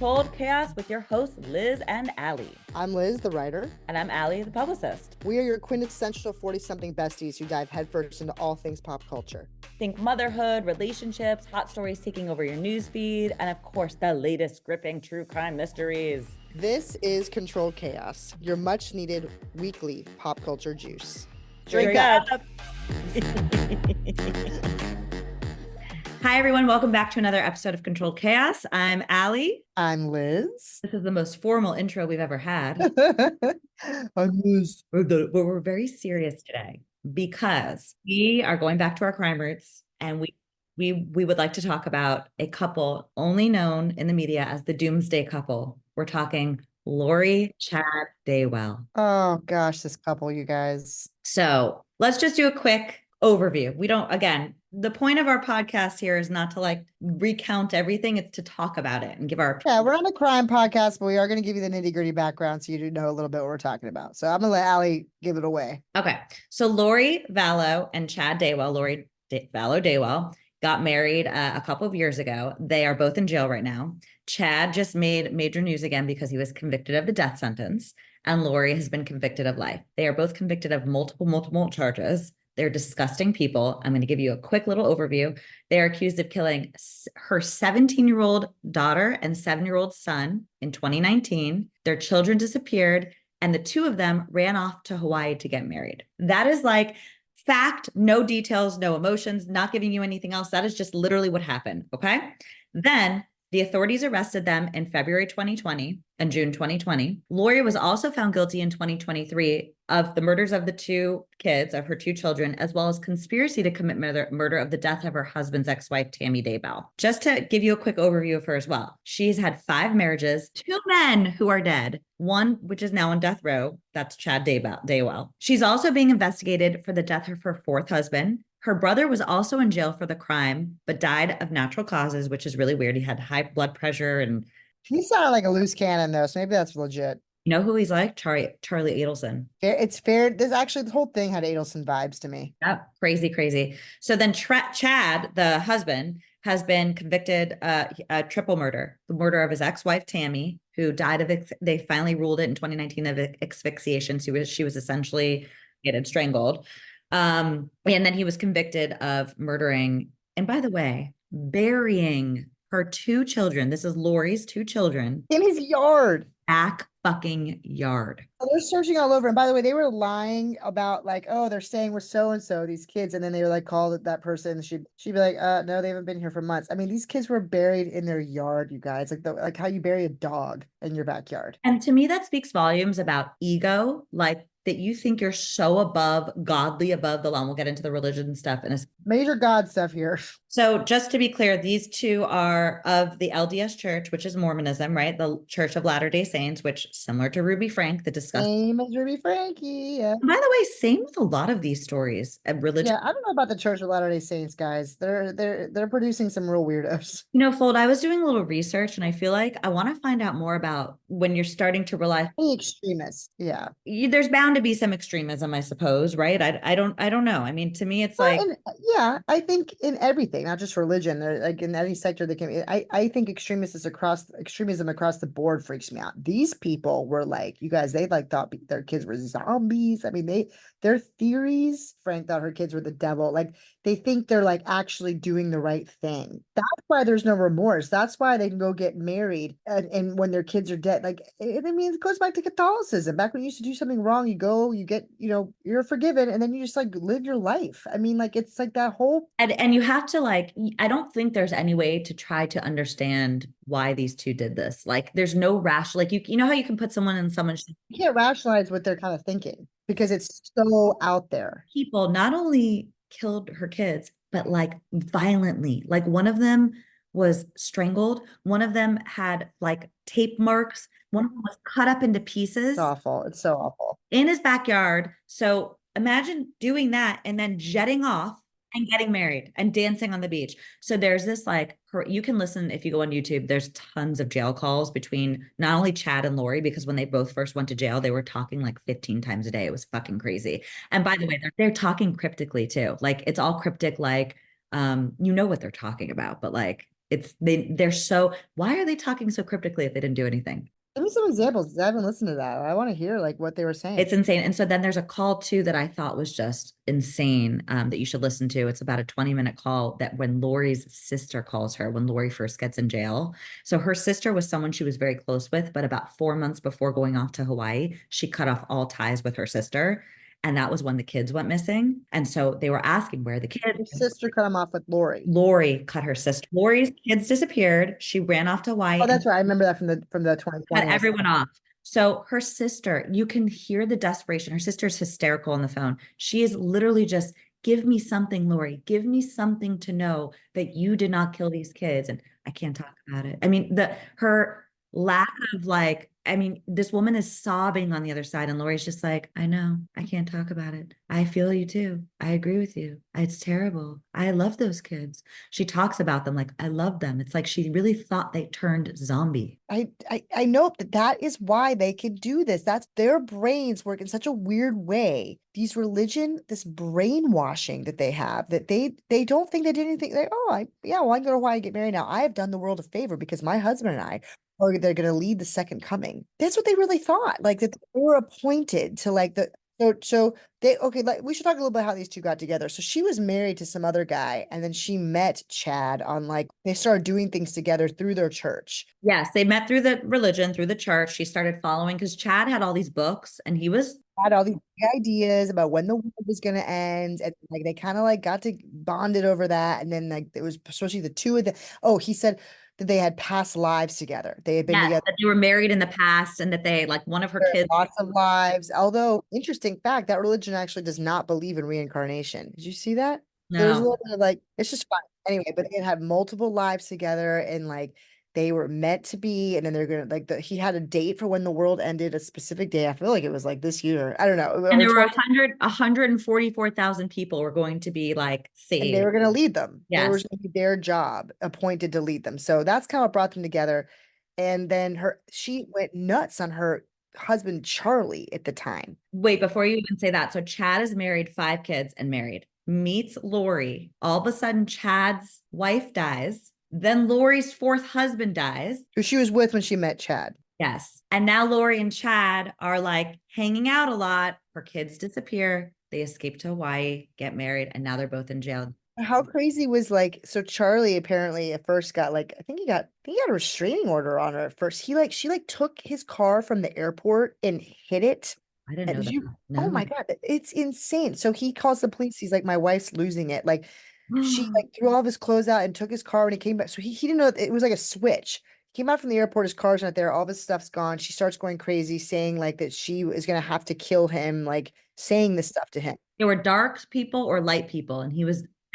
Controlled Chaos with your hosts, Liz and Allie. I'm Liz, the writer. And I'm Allie, the publicist. We are your quintessential 40-something besties who dive headfirst into all things pop culture. Think motherhood, relationships, hot stories taking over your newsfeed, and of course, the latest gripping true crime mysteries. This is Controlled Chaos, your much-needed weekly pop culture juice. Drink up! Hi, everyone. Welcome back to another episode of Controlled Chaos. I'm Allie. I'm Liz. This is the most formal intro we've ever had. I'm Liz. We're very serious today because we are going back to our crime roots, and we would like to talk about a couple only known in the media as the Doomsday Couple. We're talking Lori, Chad, Daybell. Oh gosh, this couple, you guys. So let's just do a quick overview. The point of our podcast here is not to recount everything. It's to talk about it and give our opinion. Yeah, we're on a crime podcast, but we are going to give you the nitty-gritty background so you do know a little bit what we're talking about. So I'm going to let Allie give it away. Okay. So Lori Vallow and Chad Daybell, Vallow Daybell, got married a couple of years ago. They are both in jail right now. Chad just made major news again because he was convicted of the death sentence, and Lori has been convicted of life. They are both convicted of multiple charges. They're disgusting people. I'm going to give you a quick little overview. They are accused of killing her 17-year-old daughter and 7-year-old son in 2019. Their children disappeared, and the two of them ran off to Hawaii to get married. That is fact, no details, no emotions, not giving you anything else. That is just literally what happened. Okay. Then the authorities arrested them in February 2020 and June 2020. Lori was also found guilty in 2023 of the murders of the two kids, of her two children, as well as conspiracy to commit murder of the death of her husband's ex-wife, Tammy Daybell. Just to give you a quick overview of her as well. She's had 5 marriages, 2 men who are dead, one which is now on death row. That's Chad Daybell. She's also being investigated for the death of her 4th husband. Her brother was also in jail for the crime, but died of natural causes, which is really weird. He had high blood pressure, and he sounded like a loose cannon, though, so maybe that's legit. You know who he's like? Charlie Adelson. It's fair. There's actually, the whole thing had Adelson vibes to me. Yeah, crazy. So then Chad, the husband, has been convicted a triple murder. The murder of his ex-wife, Tammy, who died of, they finally ruled it in 2019 of asphyxiation. She was essentially strangled. And then he was convicted of murdering, and by the way, burying her 2 children. This is Lori's 2 children. In his yard. Back fucking yard. They're searching all over. And by the way, they were lying about they're staying with so-and-so, these kids. And then they were called that person. She'd be like, no, they haven't been here for months. I mean, these kids were buried in their yard, you guys, like how you bury a dog in your backyard. And to me, that speaks volumes about ego, that you think you're so godly above the law. And we'll get into the religion stuff in a major God stuff here. So just to be clear, these 2 are of the LDS Church, which is Mormonism, right? The Church of Latter-day Saints, which similar to Ruby Frank, the disgusting. Same as Ruby Frankie. Yeah. By the way, same with a lot of these stories. Religion. Yeah, I don't know about the Church of Latter-day Saints, guys. They're producing some real weirdos. Fold, I was doing a little research, and I feel like I want to find out more about when you're starting to realize extremists. Yeah. There's bound to be some extremism, I suppose, right? I don't know. I mean, to me, it's I think in everything, not just religion, in any sector that can. I think extremism across the board freaks me out. These people were you guys, they thought their kids were zombies. I mean, their theories. Frank thought her kids were the devil. They think they're actually doing the right thing. That's why there's no remorse. That's why they can go get married and when their kids are dead. It goes back to Catholicism. Back when you used to do something wrong, you get, you're forgiven, and then you just live your life. I mean, it's that whole. And you have to I don't think there's any way to try to understand why these 2 did this. There's no rational, you know how you can put someone in someone's. You can't rationalize what they're kind of thinking because it's so out there. People not only killed her kids, but violently. One of them was strangled. One of them had tape marks. One of them was cut up into pieces. It's awful. It's so awful. In his backyard. So imagine doing that and then jetting off and getting married and dancing on the beach. So there's this you can listen if you go on YouTube, there's tons of jail calls between not only Chad and Lori, because when they both first went to jail, they were talking 15 times a day. It was fucking crazy. And by the way, they're talking cryptically too. It's all cryptic, you know what they're talking about, but They're so, why are they talking so cryptically if they didn't do anything? Give me some examples. I haven't listened to that. I want to hear like what they were saying. It's insane. And so then there's a call too that I thought was just insane, that you should listen to. It's about a 20-minute call that when Lori's sister calls her, when Lori first gets in jail. So her sister was someone she was very close with, but about 4 months before going off to Hawaii, she cut off all ties with her sister. And that was when the kids went missing. And so they were asking where the Your kids. sister cut him off with Lori. Lori cut her sister. Lori's kids disappeared. She ran off to Hawaii Oh, and that's right. I remember that from the cut 2020. everyone off. So her sister, you can hear the desperation. Her sister's hysterical on the phone. She is literally just, give me something, Lori. Give me something to know that you did not kill these kids. And I can't talk about it. I mean, her lack of like, I mean, this woman is sobbing on the other side, and Lori's just like, I know, I can't talk about it. I feel you too. I agree with you. It's terrible. I love those kids. She talks about them like, I love them. It's like she really thought they turned zombie. I know that is why they can do this. That's their brains work in such a weird way. These this brainwashing that they have, that they don't think they did anything. Well, I can go to Hawaii and get married now. I have done the world a favor because my husband and I or they're going to lead the second coming. That's what they really thought. Like that they were appointed to like the so they okay, like we should talk a little bit how these two got together. So she was married to some other guy, and then she met Chad on like they started doing things together through their church. Yes, they met through the religion, through the church. She started following because Chad had all these books and he was. Had all these ideas about when the world was going to end, and like they kind of like got to bonded over that, and then like it was especially the two of the. Oh, he said that they had past lives together. They had been Yes, together that they were married in the past and that they, like, one of her kids. lots of lives. Although, interesting fact, that religion actually does not believe in reincarnation. Did you see that? There's a No. little bit of like, it's just fun. Anyway, but they had multiple lives together and like they were meant to be. And then they're gonna like he had a date for when the world ended, a specific day. I feel like it was like this year. I don't know. And Or there were 20, 144,000 people were going to be like and they saved. were gonna lead them. They were Yes. gonna be their job, appointed to lead them. So that's kind of what brought them together. And then she went nuts on her husband Charlie at the time. Wait, before you even say that. So Chad is married, 5 kids and married, meets Lori. All of a sudden, Chad's wife dies. Then Lori's fourth husband dies. Who she was with when she met Chad. Yes. And now Lori and Chad are like hanging out a lot. Her kids disappear. They escape to Hawaii, get married, and now they're both in jail. How crazy was like so Charlie apparently at first got like I think he got a restraining order on her at first. She like took his car from the airport and hid it. I didn't And know did that. you oh No. my God, it's insane. So he calls the police. He's like, my wife's losing it. Like she like threw all of his clothes out and took his car when he came back. So he didn't know it was like a switch. He came out from the airport, his car's not there, all of his stuff's gone. She starts going crazy, saying like that she is gonna have to kill him, like saying this stuff to him. There were dark people or light people, and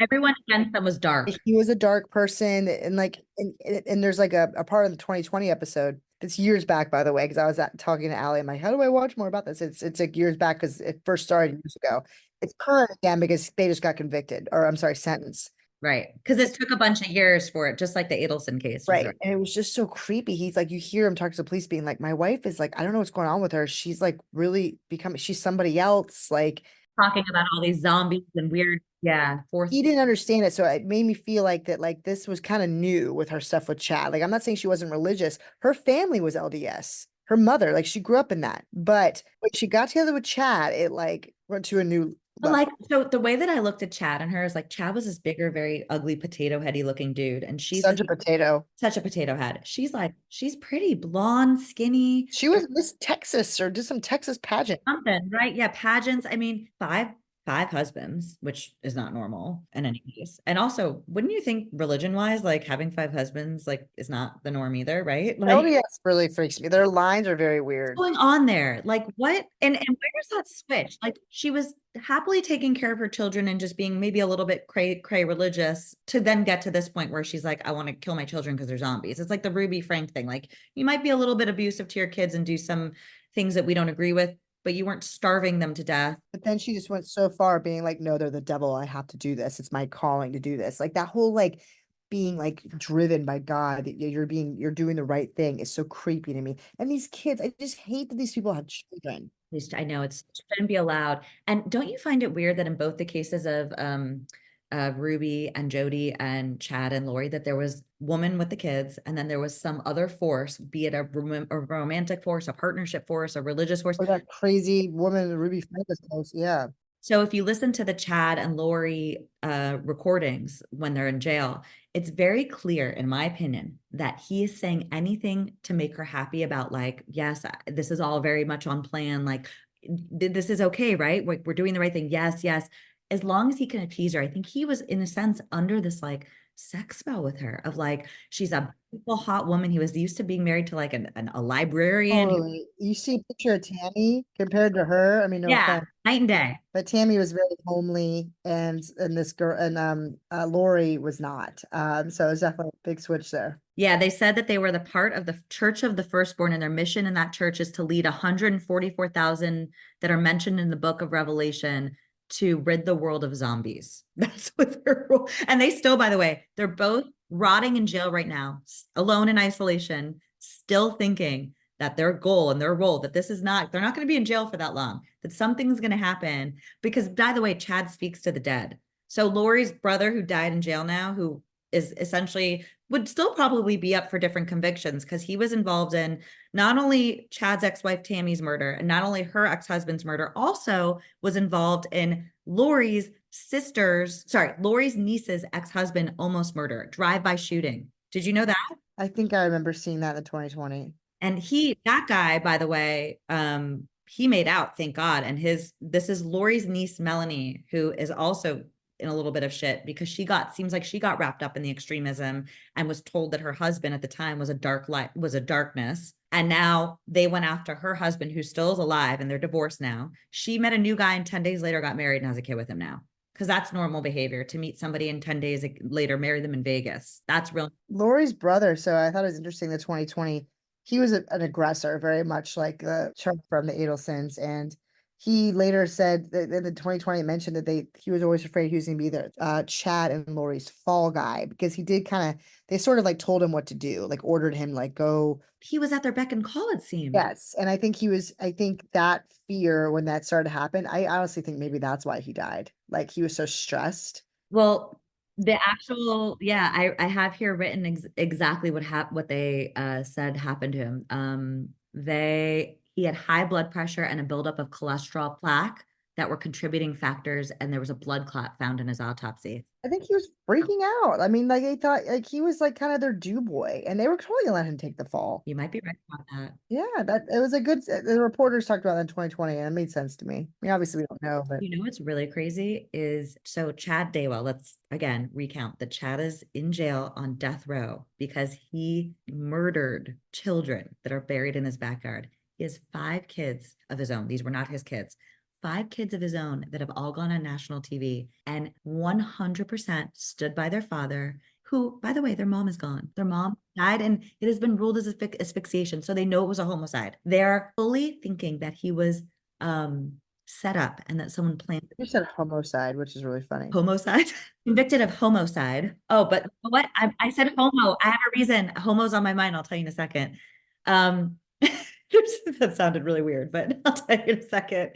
everyone against them was dark. He was a dark person, and like and there's like a part of the 2020 episode that's years back, by the way, because I was talking to Allie. I'm like, how do I watch more about this? It's like years back because it first started years ago. It's current again because they just got convicted, or I'm sorry, sentenced. Right. Because it took a bunch of years for it, just like the Adelson case. She's Right. right. And it was just so creepy. He's like, you hear him talk to the police being like, my wife is like, I don't know what's going on with her. She's like really becoming, she's somebody else. Like, Talking about all these zombies and weird, yeah, fourth. he didn't understand it. So it made me feel like that, like this was kind of new with her stuff with Chad. Like, I'm not saying she wasn't religious. Her family was LDS. Her mother, like she grew up in that. But when she got together with Chad, it like went to a new But level. like, so the way that I looked at Chad and her is like, Chad was this bigger, very ugly, potato heady looking dude. And she's Such a potato. such a potato head. She's like, she's pretty, blonde, skinny, She was Miss Texas or did some Texas pageant. something, right? Yeah, pageants. I mean, five husbands, which is not normal in any case. And also, wouldn't you think religion wise, like having 5 husbands, like is not the norm either, right? Like, LDS really freaks me. Their lines are very weird. going on there? Like what? And where's that switch? Like she was happily taking care of her children and just being maybe a little bit cray religious to then get to this point where she's like, I want to kill my children because they're zombies. It's like the Ruby Frank thing. Like you might be a little bit abusive to your kids and do some things that we don't agree with, but you weren't starving them to death. But then she just went so far being like, no, they're the devil. I have to do this. It's my calling to do this. Like that whole like being like driven by God, that you're doing the right thing is so creepy to me. And these kids, I just hate that these people have children. At least I know it shouldn't be allowed. And don't you find it weird that in both the cases of Ruby and Jody and Chad and Lori, that there was woman with the kids, and then there was some other force, be it a romantic force, a partnership force, a religious force. Or that crazy woman, Ruby Francis post. Yeah. So if you listen to the Chad and Lori recordings when they're in jail, it's very clear, in my opinion, that he is saying anything to make her happy about, like, yes, this is all very much on plan. Like, this is okay, right? We're doing the right thing. Yes, yes. As long as he can appease her. I think he was, in a sense, under this like sex spell with her of like, she's a beautiful, hot woman. He was used to being married to like a librarian. Totally. You see a picture of Tammy compared to her. I mean, no Yeah, offense, night and day. but Tammy was very homely, and this girl and Lori was not. So it's definitely a big switch there. Yeah, they said that they were the part of the Church of the Firstborn, and their mission in that church is to lead 144,000 that are mentioned in the book of Revelation to rid the world of zombies. That's what their role. And they still, by the way, they're both rotting in jail right now, alone in isolation, still thinking that their goal and their role, that this is not, they're not going to be in jail for that long, that something's going to happen. Because, by the way, Chad speaks to the dead. So Lori's brother, who died in jail now, who is essentially would still probably be up for different convictions, because he was involved in not only Chad's ex-wife Tammy's murder and not only her ex-husband's murder, also was involved in Lori's niece's ex-husband almost murder, drive-by shooting. Did you know that? I think I remember seeing that in 2020. And that guy, by the way, he made out, thank God. And this is Lori's niece, Melanie, who is also in a little bit of shit because seems like she got wrapped up in the extremism and was told that her husband at the time was a darkness. And now they went after her husband, who still is alive, and they're divorced now. She met a new guy and 10 days later got married and has a kid with him now. Because that's normal behavior, to meet somebody and 10 days later, marry them in Vegas. That's real. Lori's brother. So I thought it was interesting that 2020, he was an aggressor, very much like Chuck from the Adelsons. And he later said that in the 2020 mentioned that he was always afraid he was going to be the Chad and Lori's fall guy, because he did they sort of like told him what to do, like ordered him like go. He was at their beck and call, it seemed. Yes. And I think that fear, when that started to happen, I honestly think maybe that's why he died. Like he was so stressed. Well, I have here written exactly what they said happened to him. He had high blood pressure and a buildup of cholesterol plaque that were contributing factors, and there was a blood clot found in his autopsy. I think he was freaking out. I mean, like they thought like he was like kind of their do boy, and they were totally gonna let him take the fall. You might be right about that. Yeah, that it was a good. The reporters talked about that in 2020, and it made sense to me. I mean, obviously we don't know, but You know what's really crazy is, so Chad Daywell, let's again recount that Chad is in jail on death row because he murdered children that are buried in his backyard. He has 5 kids of his own. These were not his kids. 5 kids of his own that have all gone on national TV and 100% stood by their father, who, by the way, their mom is gone. Their mom died, and it has been ruled as asphyxiation. So they know it was a homicide. They're fully thinking that he was set up and that someone planned. you said homicide, which is really funny. Homicide. Convicted of homicide. Oh, but what? I said homo. I have a reason. Homo's on my mind. I'll tell you in a second. That sounded really weird, but I'll tell you in a second.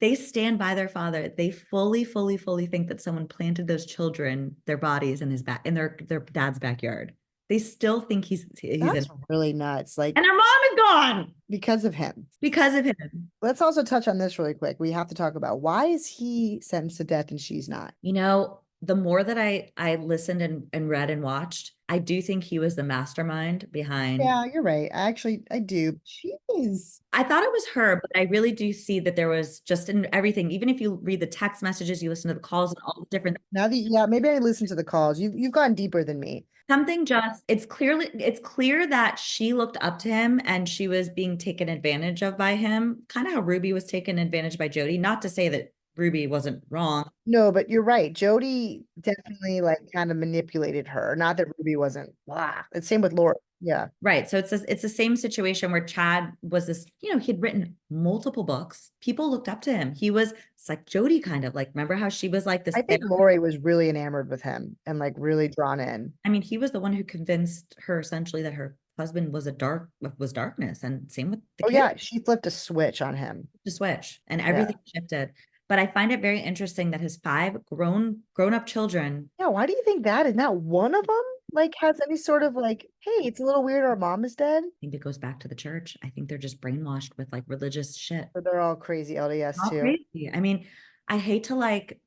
They stand by their father. They fully think that someone planted those children, their bodies in their dad's backyard. They still think he's That's really nuts. Like, and their mom is gone because of him. Because of him. Let's also touch on this really quick. We have to talk about, why is he sentenced to death and she's not? You know, the more that I listened and read and watched, I do think he was the mastermind behind. Yeah, you're right. I do. She is. I thought it was her, but I really do see that there was just in everything. Even if you read the text messages, you listen to the calls and all the different. Now that, yeah, maybe I listened to the calls. You've gone deeper than me. It's clear that she looked up to him and she was being taken advantage of by him, kind of how Ruby was taken advantage by Jody. Not to say that Ruby wasn't wrong. No, but you're right. Jody definitely like kind of manipulated her. Not that Ruby wasn't. Blah. It's same with Laura. Yeah. Right. So it's the same situation where Chad was this, he'd written multiple books. People looked up to him. It's like Jody kind of like, remember how she was like this? I think Lori was really enamored with him and like really drawn in. I mean, he was the one who convinced her essentially that her husband was darkness, and same with the kid. Yeah, she flipped a switch on him. The switch, and everything shifted. But I find it very interesting that his five grown-up children, Yeah, why do you think that is? Not one of them like has any sort of like, hey, it's a little weird our mom is dead? I think it goes back to the church. I think they're just brainwashed with like religious shit. Or they're all crazy LDS All too. crazy. I mean, I hate to like,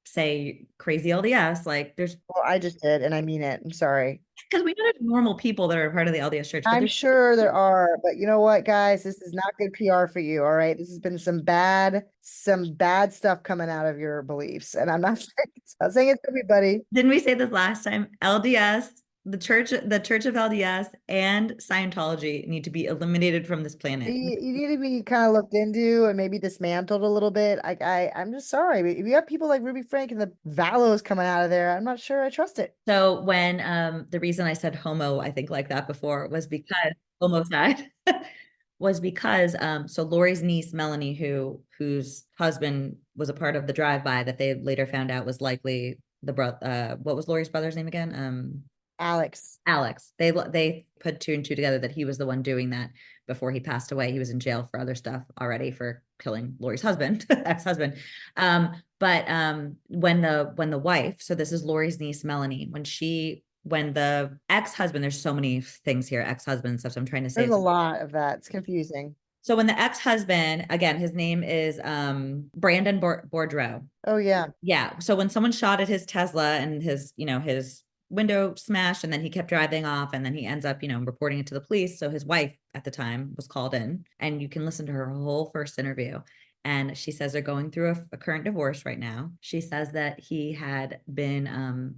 say crazy LDS, like there's Well, I just did, and I mean it. I'm sorry. because we know there's normal people that are a part of the LDS church, but I'm there's sure there are, but you know what, guys? This is not good PR for you. All right. This has been some bad stuff coming out of your beliefs. And I'm not saying it's everybody. didn't we say this last time? LDS, the church of LDS and Scientology need to be eliminated from this planet. You need to be kind of looked into and maybe dismantled a little bit. I'm just sorry. But if you have people like Ruby Frank and the Valos coming out of there, I'm not sure I trust it. So when the reason I said homo, I think like that before was because homicide was because so Lori's niece Melanie, whose husband was a part of the drive-by that they later found out was likely the brother. What was Lori's brother's name again? Alex. Alex. They put two and two together that he was the one doing that before he passed away. He was in jail for other stuff already for killing Lori's husband, ex-husband. But when the wife, so this is Lori's niece Melanie, when the ex-husband, there's so many things here, ex-husband stuff. So I'm trying to say There's a lot of that. It's confusing. so when the ex-husband, again, his name is Brandon Boudreaux. Oh yeah. Yeah. So when someone shot at his Tesla and his window smashed and then he kept driving off and then he ends up, reporting it to the police. So his wife at the time was called in and you can listen to her whole first interview. And she says they're going through a current divorce right now. She says that he had been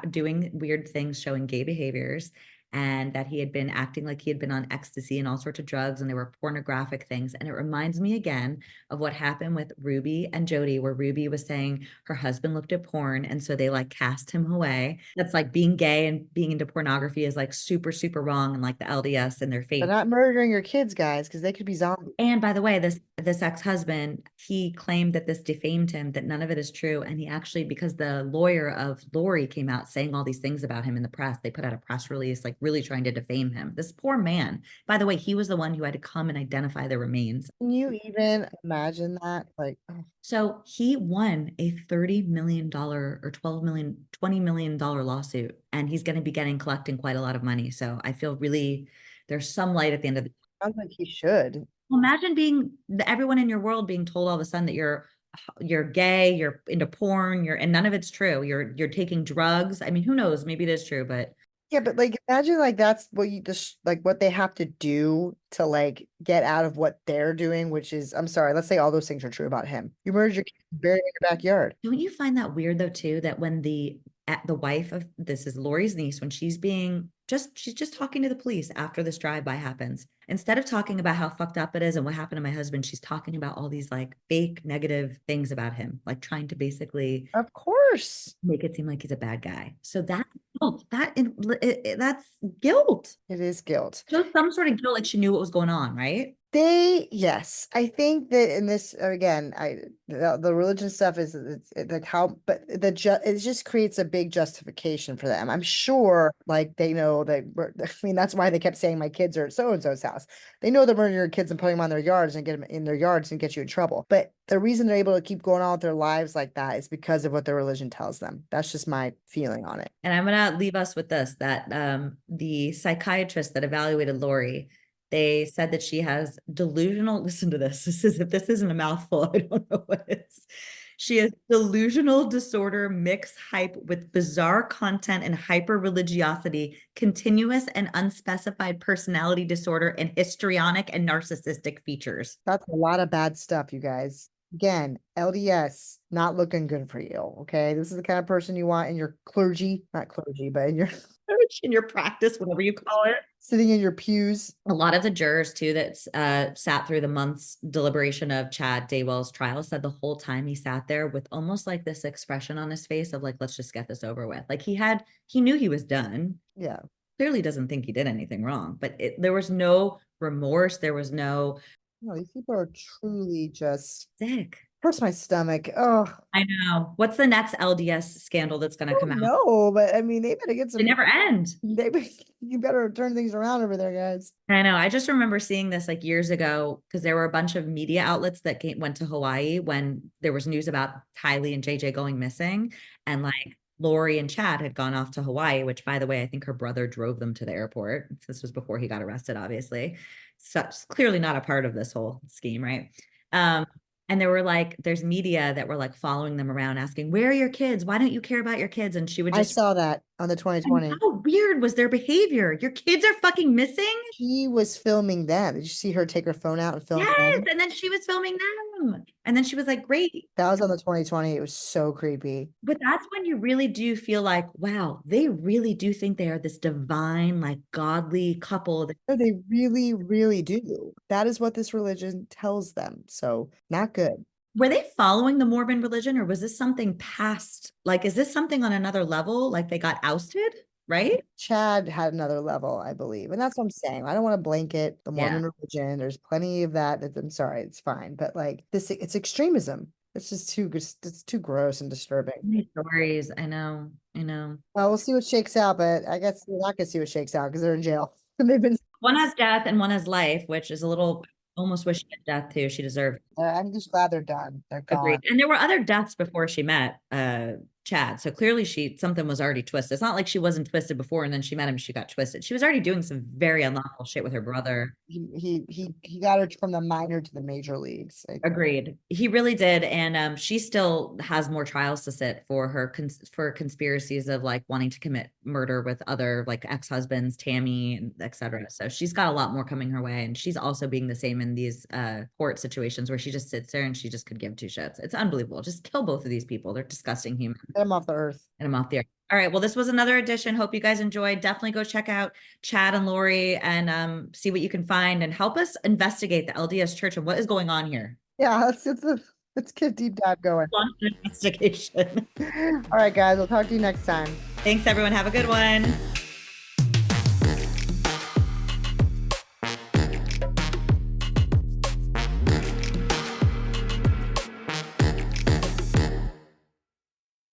doing weird things, showing gay behaviors, and that he had been acting like he had been on ecstasy and all sorts of drugs and they were pornographic things. And it reminds me again of what happened with Ruby and Jody, where Ruby was saying her husband looked at porn and so they like cast him away. That's like being gay and being into pornography is like super, super wrong and like the LDS and their But faith. not murdering your kids, guys, because they could be zombies. And by the way, this ex-husband, he claimed that this defamed him, that none of it is true. And he actually, because the lawyer of Lori came out saying all these things about him in the press, they put out a press release, like really trying to defame him. This poor man. By the way, he was the one who had to come and identify the remains. Can you even imagine that? Like, oh, So he won a $30 million or $20 million lawsuit, and he's going to be collecting quite a lot of money. So I feel really there's some light at the end of the. sounds like he should. Imagine being everyone in your world being told all of a sudden that you're gay, you're into porn, and none of it's true. You're taking drugs. I mean, who knows? Maybe it is true, but Yeah, but like imagine like that's what you just like what they have to do to like get out of what they're doing, which is I'm sorry, let's say all those things are true about him. You murdered your kid, buried in your backyard. don't you find that weird though too that when the wife of this is Lori's niece when she's just talking to the police after this drive-by happens, instead of talking about how fucked up it is and what happened to my husband, she's talking about all these like fake negative things about him, like trying to basically Of course. make it seem like he's a bad guy. So that guilt, that's guilt. It is guilt. So some sort of guilt, like she knew what was going on, right? Yes, I think that in this again, the religion stuff is like how, but it just creates a big justification for them. I'm sure, like they know that. I mean, that's why they kept saying my kids are at so and so's house. They know they're murdering your kids and putting them on their yards and get them in their yards and get you in trouble. But the reason they're able to keep going on with their lives like that is because of what their religion tells them. That's just my feeling on it. And I'm gonna leave us with this: that the psychiatrist that evaluated Lori, they said that she has delusional. Listen to this. If this isn't a mouthful, I don't know what is. She has delusional disorder, mixed hype with bizarre content and hyper religiosity, continuous and unspecified personality disorder, and histrionic and narcissistic features. That's a lot of bad stuff, you guys. Again, LDS not looking good for you. Okay. This is the kind of person you want in your clergy, not clergy, but in your In your practice, whatever you call it. sitting in your pews. A lot of the jurors too that sat through the month's deliberation of Chad Daybell's trial said the whole time he sat there with almost like this expression on his face of like, let's just get this over with. Like he knew he was done. Yeah. Clearly doesn't think he did anything wrong, but there was no remorse. There was no No, these people are truly just sick. Hurts my stomach. Oh, I know. What's the next LDS scandal that's going to come out? no, but I mean, they better get They some. never end. You better turn things around over there, guys. I know. I just remember seeing this like years ago because there were a bunch of media outlets that went to Hawaii when there was news about Tylee and JJ going missing. And like Lori and Chad had gone off to Hawaii, which, by the way, I think her brother drove them to the airport. This was before he got arrested, obviously. So it's clearly not a part of this whole scheme, right? Um, and there were like, there's media that were like following them around asking, where are your kids? Why don't you care about your kids? And she would I just, saw that on the and 2020. how weird was their behavior? Your kids are fucking missing? She was filming them. Did you see her take her phone out and film Yes. them? And then she was filming them. And then she was like, great. That was on the 2020. It was so creepy. But that's when you really do feel like, wow, they really do think they are this divine, like godly couple. No, they really, really do. That is what this religion tells them. So not good. Were they following the Mormon religion or was this something past? Like, is this something on another level? Like they got ousted, right? Chad had another level, I believe. And that's what I'm saying. I don't want to blanket the Yeah. Mormon religion. There's plenty of that. I'm sorry, it's fine. But like this, it's extremism. It's just it's too gross and disturbing. Many stories. I know. I know. Well, we'll see what shakes out, but I guess we're not gonna see what shakes out because they're in jail. And they've been One has death and one has life, which is a little almost wish she had death too. She deserved. I'm just glad they're done. They're Agreed. gone. And there were other deaths before she met Chad. So clearly something was already twisted. It's not like she wasn't twisted before and then she met him, she got twisted. She was already doing some very unlawful shit with her brother. He got her from the minor to the major leagues. Agreed. He really did. And she still has more trials to sit for her for conspiracies of like wanting to commit murder with other like ex-husbands, Tammy, and etc. So she's got a lot more coming her way. And she's also being the same in these court situations where she just sits there and she just could give two shits. It's unbelievable. Just kill both of these people. They're disgusting humans. Get them off the earth. And I'm off the air. All right. Well, this was another edition. Hope you guys enjoyed. Definitely go check out Chad and Lori and see what you can find and help us investigate the LDS Church and what is going on here. Yeah, let's get a deep dive going. Launch an investigation. All right, guys, we'll talk to you next time. Thanks, everyone. Have a good one.